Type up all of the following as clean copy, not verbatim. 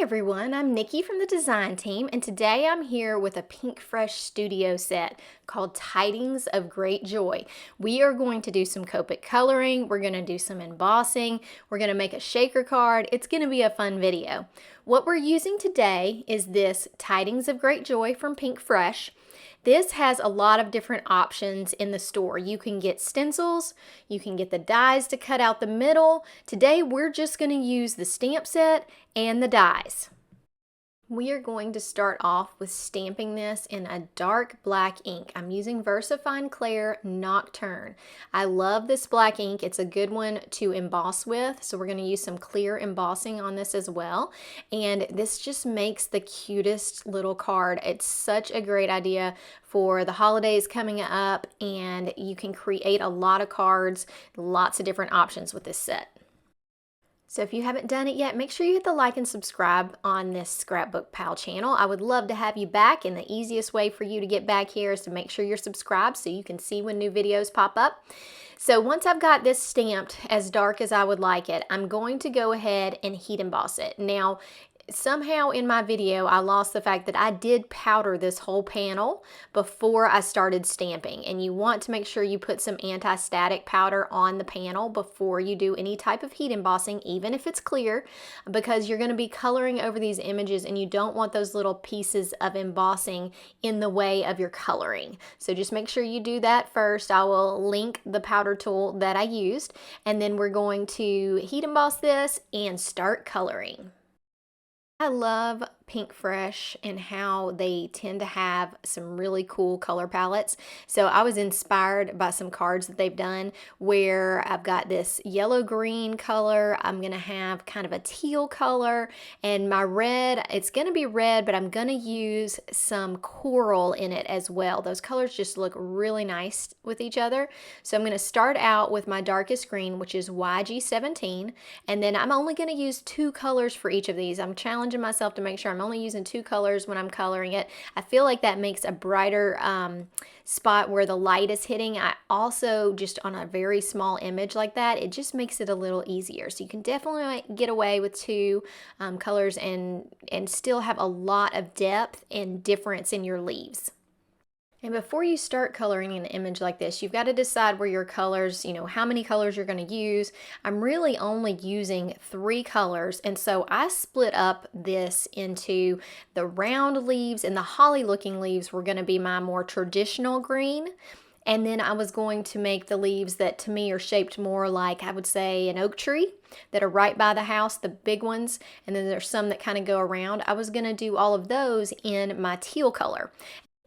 everyone, I'm Nikki from the design team, and today I'm here with a Pinkfresh Studio set called Tidings of Great Joy. We are going to do some Copic coloring, we're going to do some embossing, we're going to make a shaker card. It's going to be a fun video. What we're using today is this Tidings of Great Joy from Pinkfresh. This has a lot of different options in the store. You can get stencils, you can get the dies to cut out the middle. Today we're just going to use the stamp set and the dies. We are going to start off with stamping this in a dark black ink. I'm using VersaFine Clair Nocturne. I love this black ink. It's a good one to emboss with, so we're going to use some clear embossing on this as well. And this just makes the cutest little card. It's such a great idea for the holidays coming up, and you can create a lot of cards, lots of different options with this set. So if you haven't done it yet, make sure you hit the like and subscribe on this Scrapbook Pal channel. I would love to have you back, and the easiest way for you to get back here is to make sure you're subscribed so you can see when new videos pop up. So once I've got this stamped as dark as I would like it, I'm going to go ahead and heat emboss it. Now, somehow in my video, I lost the fact that I did powder this whole panel before I started stamping, and you want to make sure you put some anti-static powder on the panel before you do any type of heat embossing, even if it's clear, because you're going to be coloring over these images and you don't want those little pieces of embossing in the way of your coloring. So just make sure you do that first. I will link the powder tool that I used, and then we're going to heat emboss this and start coloring. I love Pinkfresh and how they tend to have some really cool color palettes. So I was inspired by some cards that they've done where I've got this yellow-green color, I'm going to have kind of a teal color, and my red, it's going to be red, but I'm going to use some coral in it as well. Those colors just look really nice with each other. So I'm going to start out with my darkest green, which is YG17, and then I'm only going to use 2 colors for each of these. I'm challenging myself to make sure I'm only using 2 colors when I'm coloring it. I feel like that makes a brighter spot where the light is hitting. I also, just on a very small image like that, it just makes it a little easier. So you can definitely get away with 2 colors and still have a lot of depth and difference in your leaves. And before you start coloring an image like this, you've got to decide where your colors, how many colors you're going to use. I'm really only using 3 colors, and so I split up this into the round leaves, and the holly looking leaves were going to be my more traditional green. And then I was going to make the leaves that to me are shaped more like, I would say, an oak tree that are right by the house, the big ones, and then there's some that kind of go around. I was going to do all of those in my teal color.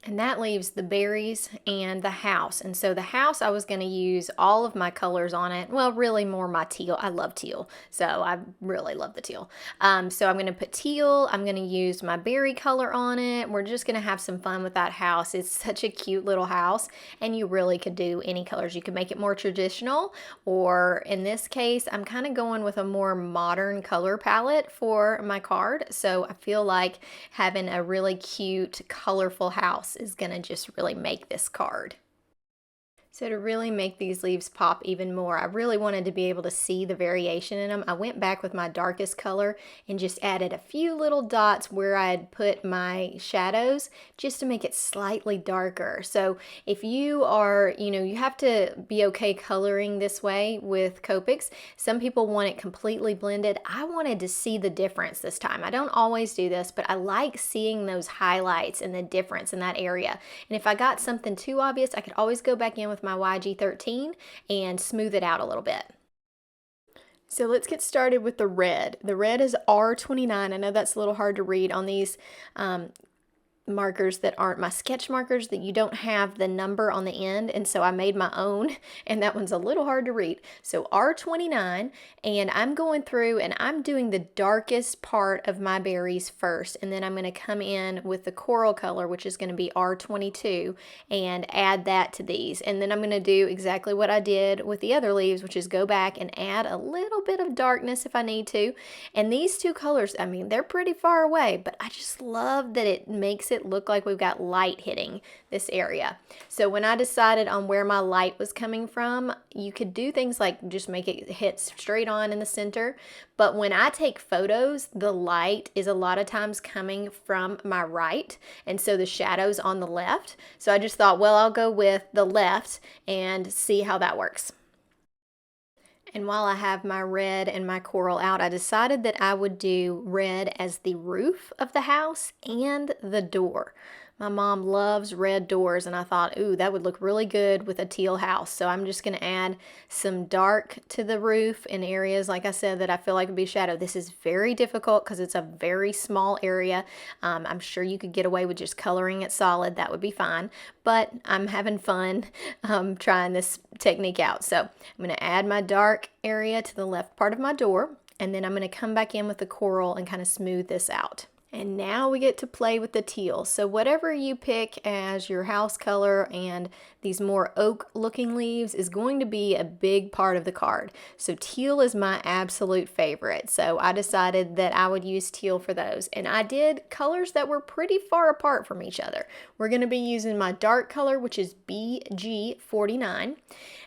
And that leaves the berries and the house. And so the house, I was going to use all of my colors on it. Well, really more my teal. I love teal. So I really love the teal. So I'm going to put teal. I'm going to use my berry color on it. We're just going to have some fun with that house. It's such a cute little house. And you really could do any colors. You could make it more traditional. Or in this case, I'm kind of going with a more modern color palette for my card. So I feel like having a really cute, colorful house is going to just really make this card. So to really make these leaves pop even more, I really wanted to be able to see the variation in them. I went back with my darkest color and just added a few little dots where I had put my shadows just to make it slightly darker. So if you are, you have to be okay coloring this way with Copics. Some people want it completely blended. I wanted to see the difference this time. I don't always do this, but I like seeing those highlights and the difference in that area. And if I got something too obvious, I could always go back in with my YG13 and smooth it out a little bit. So let's get started with the red. The red is R29. I know that's a little hard to read on these markers that aren't my sketch markers, that you don't have the number on the end, and so I made my own, and that one's a little hard to read. So R29, and I'm going through and I'm doing the darkest part of my berries first, and then I'm going to come in with the coral color, which is going to be R22, and add that to these. And then I'm going to do exactly what I did with the other leaves, which is go back and add a little bit of darkness if I need to. And these 2 colors, I mean, they're pretty far away, but I just love that it makes it it look like we've got light hitting this area. So when I decided on where my light was coming from, you could do things like just make it hit straight on in the center. But when I take photos, the light is a lot of times coming from my right, and so the shadow's on the left. So I just thought, well, I'll go with the left and see how that works. And while I have my red and my coral out, I decided that I would do red as the roof of the house and the door. My mom loves red doors, and I thought, ooh, that would look really good with a teal house. So I'm just going to add some dark to the roof in areas, like I said, that I feel like would be shadow. This is very difficult because it's a very small area. I'm sure you could get away with just coloring it solid. That would be fine. But I'm having fun trying this technique out. So I'm going to add my dark area to the left part of my door, and then I'm going to come back in with the coral and kind of smooth this out. And now we get to play with the teal. So whatever you pick as your house color, and these more oak looking leaves is going to be a big part of the card. So teal is my absolute favorite. So I decided that I would use teal for those. And I did colors that were pretty far apart from each other. We're going to be using my dark color, which is BG49.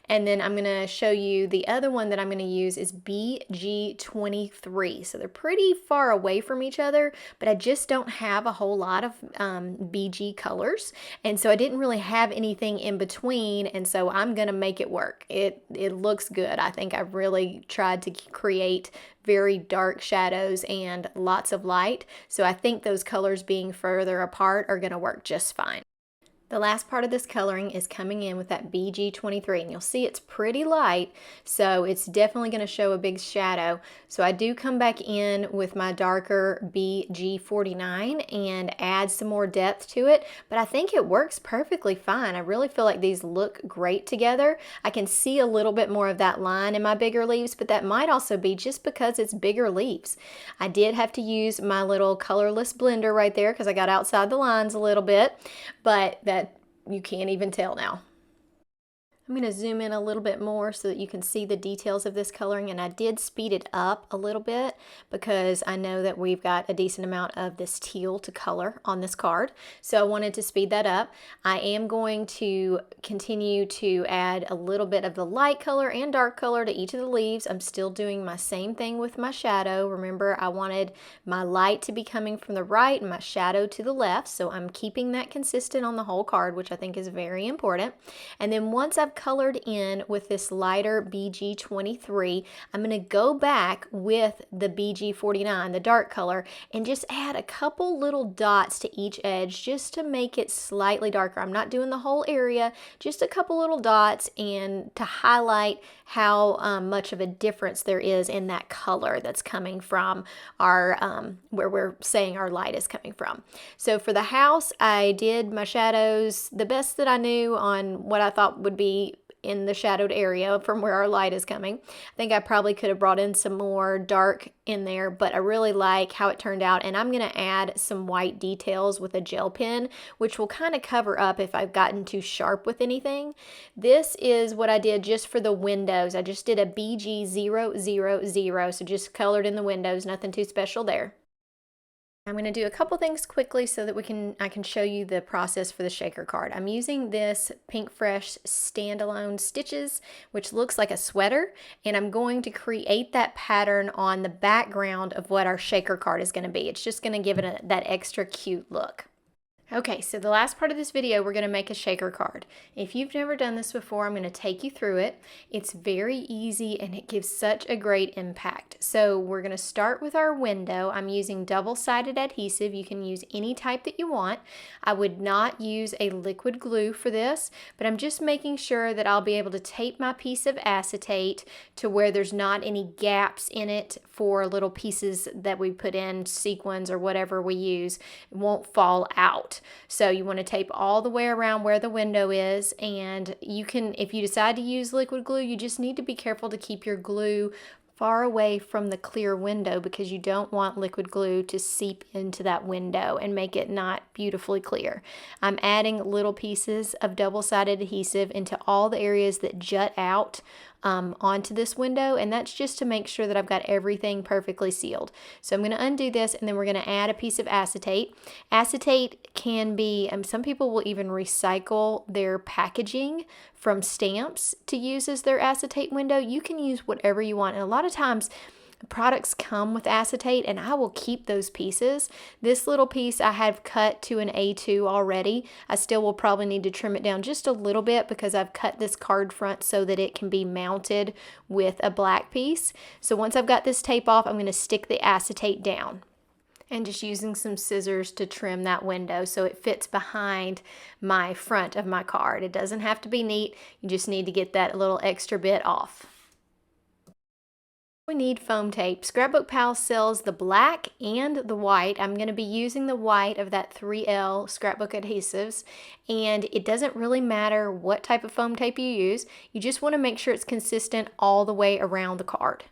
And then I'm going to show you the other one that I'm going to use is BG23. So they're pretty far away from each other, but I just don't have a whole lot of BG colors. And so I didn't really have anything in between. And so I'm going to make it work. It looks good. I think I've really tried to create very dark shadows and lots of light. So I think those colors being further apart are going to work just fine. The last part of this coloring is coming in with that BG23, and you'll see it's pretty light, so it's definitely going to show a big shadow. So I do come back in with my darker BG49 and add some more depth to it, but I think it works perfectly fine. I really feel like these look great together. I can see a little bit more of that line in my bigger leaves, but that might also be just because it's bigger leaves. I did have to use my little colorless blender right there because I got outside the lines a little bit, but that you can't even tell now. I'm going to zoom in a little bit more so that you can see the details of this coloring, and I did speed it up a little bit because I know that we've got a decent amount of this teal to color on this card, so I wanted to speed that up. I am going to continue to add a little bit of the light color and dark color to each of the leaves. I'm still doing my same thing with my shadow. Remember, I wanted my light to be coming from the right and my shadow to the left, so I'm keeping that consistent on the whole card, which I think is very important. And then once I've colored in with this lighter BG23, I'm going to go back with the BG49, the dark color, and just add a couple little dots to each edge just to make it slightly darker. I'm not doing the whole area, just a couple little dots, and to highlight how much of a difference there is in that color that's coming from our where we're saying our light is coming from. So for the house, I did my shadows the best that I knew on what I thought would be in the shadowed area from where our light is coming. I think I probably could have brought in some more dark in there, but I really like how it turned out, and I'm going to add some white details with a gel pen, which will kind of cover up if I've gotten too sharp with anything. This is what I did just for the windows. I just did a BG000, so just colored in the windows, nothing too special there. I'm going to do a couple things quickly so that I can show you the process for the shaker card. I'm using this Pinkfresh standalone stitches, which looks like a sweater, and I'm going to create that pattern on the background of what our shaker card is going to be. It's just going to give it that extra cute look. Okay, so the last part of this video, we're going to make a shaker card. If you've never done this before, I'm going to take you through it. It's very easy and it gives such a great impact. So we're going to start with our window. I'm using double-sided adhesive. You can use any type that you want. I would not use a liquid glue for this, but I'm just making sure that I'll be able to tape my piece of acetate to where there's not any gaps in it for little pieces that we put in, sequins or whatever we use. It won't fall out. So you want to tape all the way around where the window is, and you can, if you decide to use liquid glue, you just need to be careful to keep your glue far away from the clear window because you don't want liquid glue to seep into that window and make it not beautifully clear. I'm adding little pieces of double-sided adhesive into all the areas that jut out onto this window, and that's just to make sure that I've got everything perfectly sealed. So I'm going to undo this, and then we're going to add a piece of acetate. Acetate can be, some people will even recycle their packaging from stamps to use as their acetate window. You can use whatever you want, and a lot of times products come with acetate, and I will keep those pieces. This little piece I have cut to an A2 already. I still will probably need to trim it down just a little bit because I've cut this card front so that it can be mounted with a black piece. So once I've got this tape off, I'm going to stick the acetate down and just using some scissors to trim that window so it fits behind my front of my card. It doesn't have to be neat. You just need to get that little extra bit off. We need foam tape. Scrapbook Pal sells the black and the white. I'm going to be using the white of that 3L Scrapbook Adhesives, and it doesn't really matter what type of foam tape you use. You just want to make sure it's consistent all the way around the card.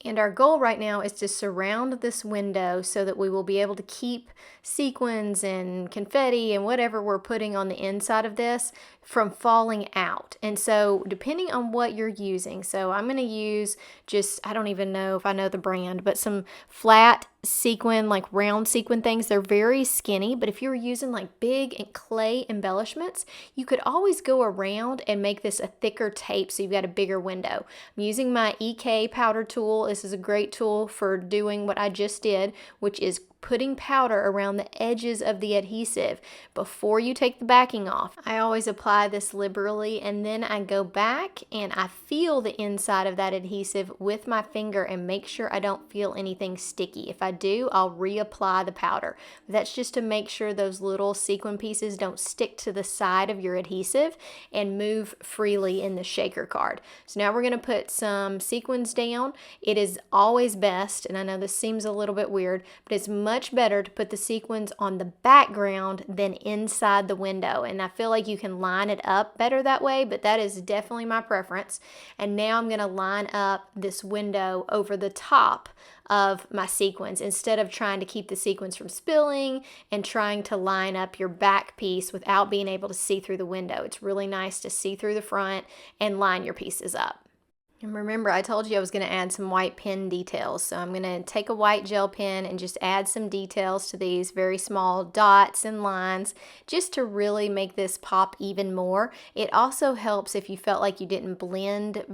And our goal right now is to surround this window so that we will be able to keep sequins and confetti and whatever we're putting on the inside of this from falling out. And so depending on what you're using, so I'm going to use just, I don't even know if I know the brand, but some flat sequin, like round sequin things. They're very skinny, but if you're using like big and clay embellishments, you could always go around and make this a thicker tape so you've got a bigger window. I'm using my EK powder tool. This is a great tool for doing what I just did, which is putting powder around the edges of the adhesive before you take the backing off. I always apply this liberally, and then I go back and I feel the inside of that adhesive with my finger and make sure I don't feel anything sticky. If I do, I'll reapply the powder. That's just to make sure those little sequin pieces don't stick to the side of your adhesive and move freely in the shaker card. So now we're going to put some sequins down. It is always best, and I know this seems a little bit weird, but it's much better to put the sequins on the background than inside the window, and I feel like you can line it up better that way, but that is definitely my preference. And now I'm going to line up this window over the top of my sequins instead of trying to keep the sequins from spilling and trying to line up your back piece without being able to see through the window. It's really nice to see through the front and line your pieces up. And remember, I told you I was going to add some white pen details. So I'm going to take a white gel pen and just add some details to these very small dots and lines just to really make this pop even more. It also helps if you felt like you didn't blend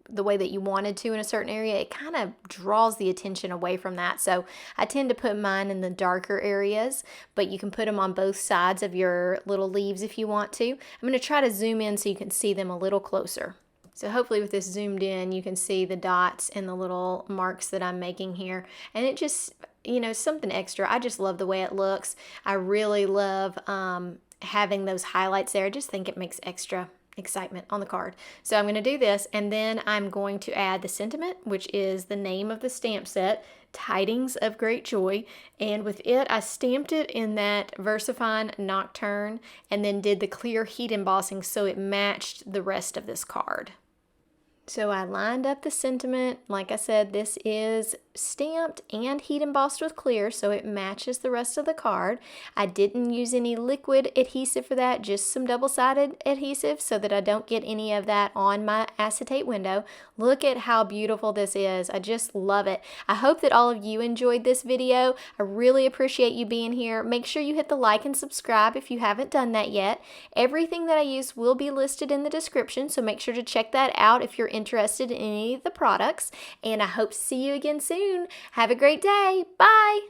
the way that you wanted to in a certain area. It kind of draws the attention away from that. So I tend to put mine in the darker areas, but you can put them on both sides of your little leaves if you want to. I'm going to try to zoom in so you can see them a little closer. So hopefully with this zoomed in, you can see the dots and the little marks that I'm making here. And it just, something extra. I just love the way it looks. I really love having those highlights there. I just think it makes extra excitement on the card. So I'm going to do this, and then I'm going to add the sentiment, which is the name of the stamp set, Tidings of Great Joy, and with it I stamped it in that VersaFine Nocturne and then did the clear heat embossing so it matched the rest of this card. So I lined up the sentiment. Like I said, this is stamped and heat embossed with clear, so it matches the rest of the card. I didn't use any liquid adhesive for that, just some double-sided adhesive so that I don't get any of that on my acetate window. Look at how beautiful this is. I just love it. I hope that all of you enjoyed this video. I really appreciate you being here. Make sure you hit the like and subscribe if you haven't done that yet. Everything that I use will be listed in the description, so make sure to check that out if you're interested in any of the products, and I hope to see you again soon. Have a great day. Bye.